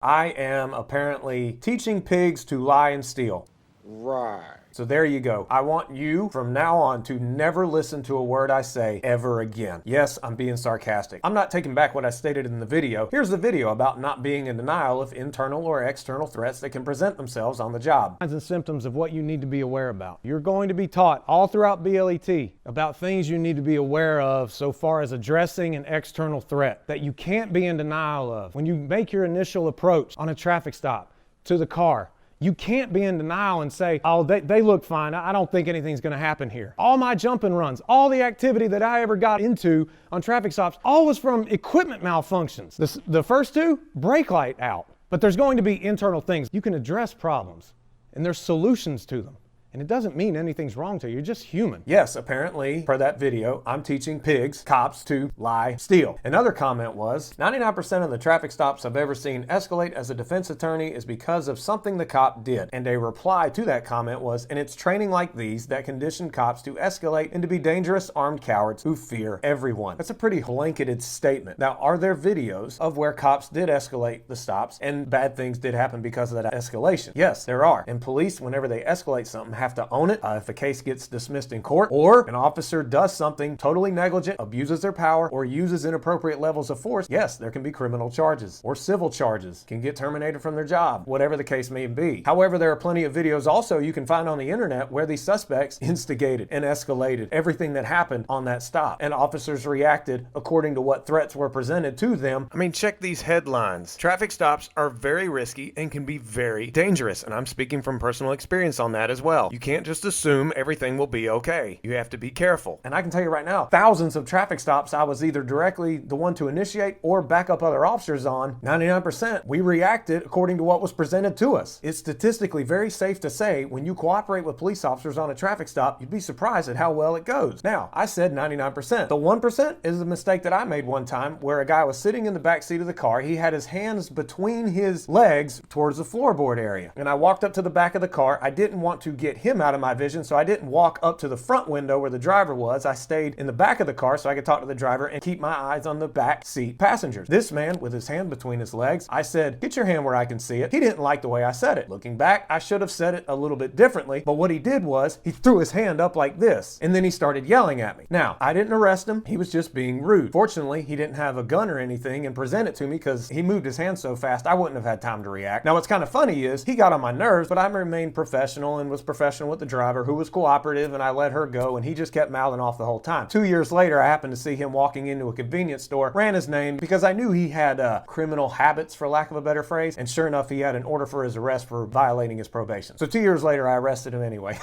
I am apparently teaching pigs to lie and steal. Right. So there you go. I want you from now on to never listen to a word I say ever again. Yes, I'm being sarcastic. I'm not taking back what I stated in the video. Here's the video about not being in denial of internal or external threats that can present themselves on the job. Signs and symptoms of what you need to be aware about. You're going to be taught all throughout BLET about things you need to be aware of so far as addressing an external threat that you can't be in denial of. When you make your initial approach on a traffic stop to the car, you can't be in denial and say, oh, they look fine. I don't think anything's going to happen here. All my jump and runs, all the activity that I ever got into on traffic stops, all was from equipment malfunctions. The first two, brake light out. But there's going to be internal things. You can address problems, and there's solutions to them. And it doesn't mean anything's wrong to you. You're just human. Yes, apparently, per that video, I'm teaching pigs, cops, to lie, steal. Another comment was, 99% of the traffic stops I've ever seen escalate as a defense attorney is because of something the cop did. And a reply to that comment was, and it's training like these that condition cops to escalate and to be dangerous armed cowards who fear everyone. That's a pretty blanketed statement. Now, are there videos of where cops did escalate the stops and bad things did happen because of that escalation? Yes, there are. And police, whenever they escalate something, have to own it. If a case gets dismissed in court, or an officer does something totally negligent, abuses their power, or uses inappropriate levels of force, yes, there can be criminal charges or civil charges, can get terminated from their job, whatever the case may be. However, there are plenty of videos also you can find on the internet where these suspects instigated and escalated everything that happened on that stop, and officers reacted according to what threats were presented to them. I mean, check these headlines. Traffic stops are very risky and can be very dangerous, and I'm speaking from personal experience on that as well. You can't just assume everything will be okay. You have to be careful. And I can tell you right now, thousands of traffic stops I was either directly the one to initiate or back up other officers on. 99%, we reacted according to what was presented to us. It's statistically very safe to say when you cooperate with police officers on a traffic stop, you'd be surprised at how well it goes. Now, I said 99%. The 1% is a mistake that I made one time where a guy was sitting in the back seat of the car. He had his hands between his legs towards the floorboard area. And I walked up to the back of the car. I didn't want to get him out of my vision, so I didn't walk up to the front window where the driver was. I stayed in the back of the car so I could talk to the driver and keep my eyes on the back seat passengers. This man with his hand between his legs, I said, "Get your hand where I can see it." He didn't like the way I said it. Looking back, I should have said it a little bit differently, but what he did was he threw his hand up like this, and then he started yelling at me. Now, I didn't arrest him. He was just being rude. Fortunately, he didn't have a gun or anything and present it to me because he moved his hand so fast I wouldn't have had time to react. Now, what's kind of funny is he got on my nerves, but I remained professional and was professional with the driver, who was cooperative, and I let her go, and he just kept mouthing off the whole time. 2 years later, I happened to see him walking into a convenience store, ran his name because I knew he had criminal habits, for lack of a better phrase, and sure enough, he had an order for his arrest for violating his probation. So 2 years later, I arrested him anyway.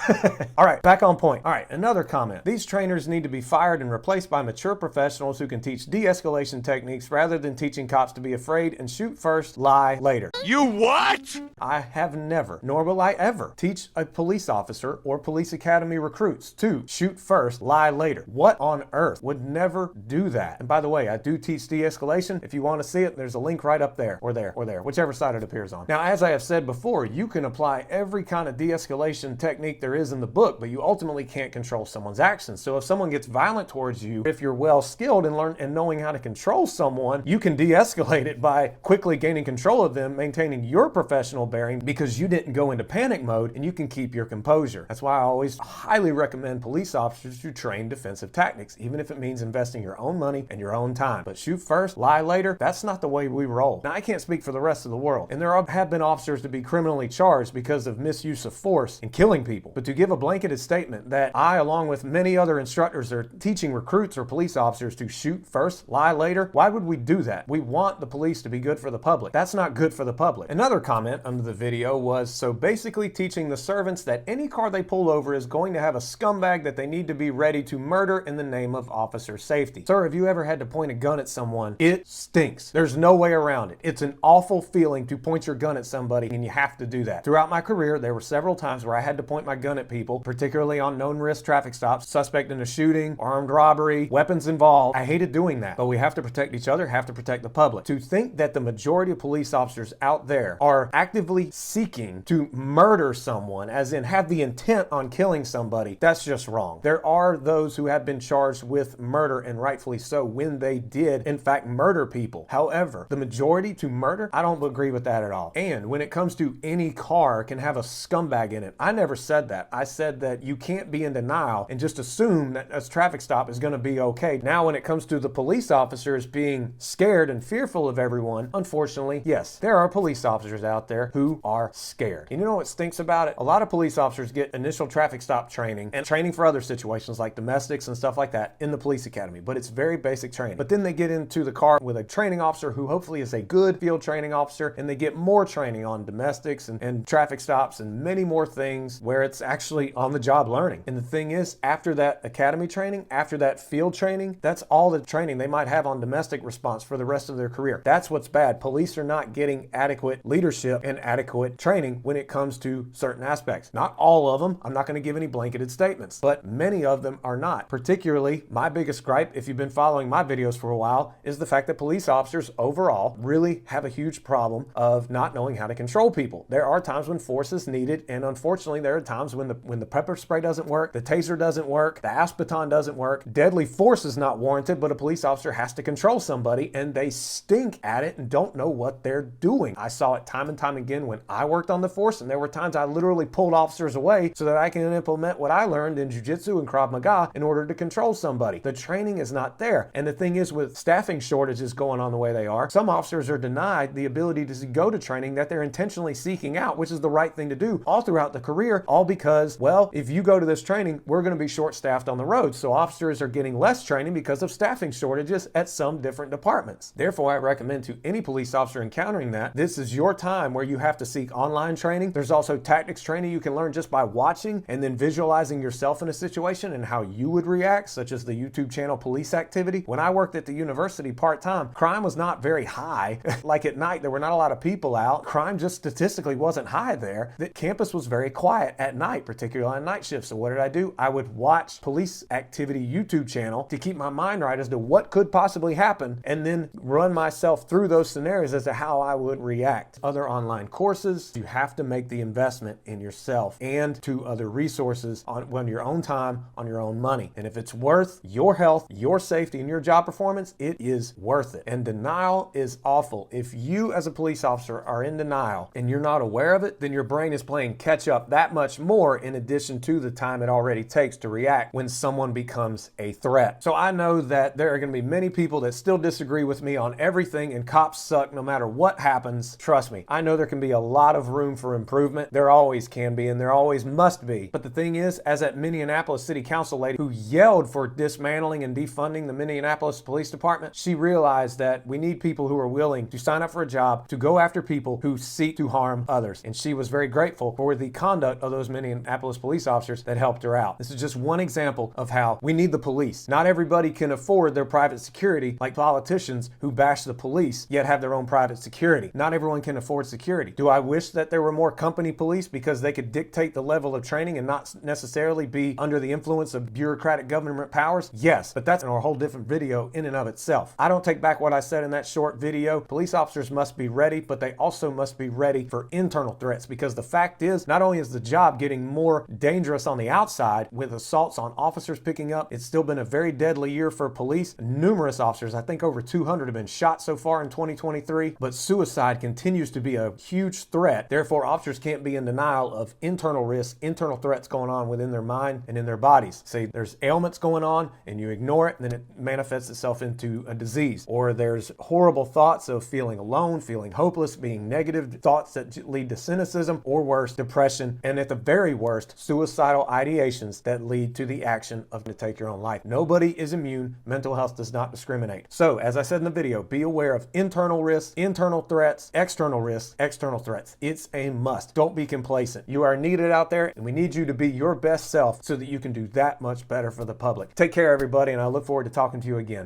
All right, back on point. All right, another comment. These trainers need to be fired and replaced by mature professionals who can teach de-escalation techniques rather than teaching cops to be afraid and shoot first, lie later. You what? I have never, nor will I ever, teach a police officer or police academy recruits to shoot first, lie later. What on earth would never do that? And by the way, I do teach de-escalation. If you want to see it, there's a link right up there, or there, or there, whichever side it appears on. Now, as I have said before, you can apply every kind of de-escalation technique there is in the book, but you ultimately can't control someone's actions. So if someone gets violent towards you, if you're well skilled in knowing how to control someone, you can de-escalate it by quickly gaining control of them, maintaining your professional bearing because you didn't go into panic mode, and you can keep your composure. That's why I always highly recommend police officers to train defensive tactics, even if it means investing your own money and your own time. But shoot first, lie later, that's not the way we roll. Now, I can't speak for the rest of the world, and there have been officers to be criminally charged because of misuse of force and killing people. But to give a blanketed statement that I, along with many other instructors, are teaching recruits or police officers to shoot first, lie later, why would we do that? We want the police to be good for the public. That's not good for the public. Another comment under the video was, so basically teaching the servants that any car they pull over is going to have a scumbag that they need to be ready to murder in the name of officer safety. Sir, have you ever had to point a gun at someone? It stinks. There's no way around it. It's an awful feeling to point your gun at somebody, and you have to do that. Throughout my career, there were several times where I had to point my gun at people, particularly on known risk traffic stops, suspect in a shooting, armed robbery, weapons involved. I hated doing that, but we have to protect each other, have to protect the public. To think that the majority of police officers out there are actively seeking to murder someone, as in have the intent on killing somebody, that's just wrong. There are those who have been charged with murder, and rightfully so, when they did in fact murder people. However, the majority to murder, I don't agree with that at all. And when it comes to any car can have a scumbag in it, I never said that. I said that you can't be in denial and just assume that a traffic stop is going to be okay. Now, when it comes to the police officers being scared and fearful of everyone, unfortunately, yes, there are police officers out there who are scared. And you know what stinks about it? A lot of police officers get initial traffic stop training and training for other situations like domestics and stuff like that in the police academy, but it's very basic training. But then they get into the car with a training officer who hopefully is a good field training officer, and they get more training on domestics and traffic stops and many more things where it's actually on the job learning. And the thing is, after that academy training, after that field training, that's all the training they might have on domestic response for the rest of their career. That's what's bad. Police are not getting adequate leadership and adequate training when it comes to certain aspects. Not all of them. I'm not going to give any blanketed statements, but many of them are not. Particularly, my biggest gripe, if you've been following my videos for a while, is the fact that police officers overall really have a huge problem of not knowing how to control people. There are times when force is needed, and unfortunately there are times when the pepper spray doesn't work, the taser doesn't work, the ASP baton doesn't work, deadly force is not warranted, but a police officer has to control somebody and they stink at it and don't know what they're doing. I saw it time and time again when I worked on the force, and there were times I literally pulled officers away so that I can implement what I learned in jiu-jitsu and Krav Maga in order to control somebody. The training is not there. And the thing is, with staffing shortages going on the way they are, some officers are denied the ability to go to training that they're intentionally seeking out, which is the right thing to do all throughout the career, all because, well, if you go to this training, we're going to be short-staffed on the road. So officers are getting less training because of staffing shortages at some different departments. Therefore, I recommend to any police officer encountering that, this is your time where you have to seek online training. There's also tactics training you can learn just by watching and then visualizing yourself in a situation and how you would react, such as the YouTube channel Police Activity. When I worked at the university part-time, crime was not very high. Like at night, there were not a lot of people out. Crime just statistically wasn't high there. The campus was very quiet at night, particularly on night shifts. So what did I do? I would watch Police Activity YouTube channel to keep my mind right as to what could possibly happen, and then run myself through those scenarios as to how I would react. Other online courses, you have to make the investment in yourself and to other resources on your own time, on your own money. And if it's worth your health, your safety, and your job performance, it is worth it. And denial is awful. If you as a police officer are in denial and you're not aware of it, then your brain is playing catch up that much more in addition to the time it already takes to react when someone becomes a threat. So I know that there are going to be many people that still disagree with me on everything, and cops suck no matter what happens. Trust me, I know there can be a lot of room for improvement. There always can be, and there always must be. But the thing is, as that Minneapolis City Council lady who yelled for dismantling and defunding the Minneapolis Police Department, she realized that we need people who are willing to sign up for a job to go after people who seek to harm others. And she was very grateful for the conduct of those Minneapolis police officers that helped her out. This is just one example of how we need the police. Not everybody can afford their private security like politicians who bash the police yet have their own private security. Not everyone can afford security. Do I wish that there were more company police because they could dictate the level of training and not necessarily be under the influence of bureaucratic government powers? Yes, but that's a whole different video in and of itself. I don't take back what I said in that short video. Police officers must be ready, but they also must be ready for internal threats, because the fact is, not only is the job getting more dangerous on the outside with assaults on officers picking up, it's still been a very deadly year for police. Numerous officers, I think over 200 have been shot so far in 2023, but suicide continues to be a huge threat. Therefore, officers can't be in denial of internal risks, internal threats going on within their mind and in their bodies. Say there's ailments going on and you ignore it, and then it manifests itself into a disease. Or there's horrible thoughts of feeling alone, feeling hopeless, being negative thoughts that lead to cynicism, or worse, depression, and at the very worst, suicidal ideations that lead to the action of to take your own life. Nobody is immune. Mental health does not discriminate. So, as I said in the video, be aware of internal risks, internal threats, external risks, external threats. It's a must. Don't be complacent. You are needed out there, and we need you to be your best self so that you can do that much better for the public. Take care, everybody, and I look forward to talking to you again.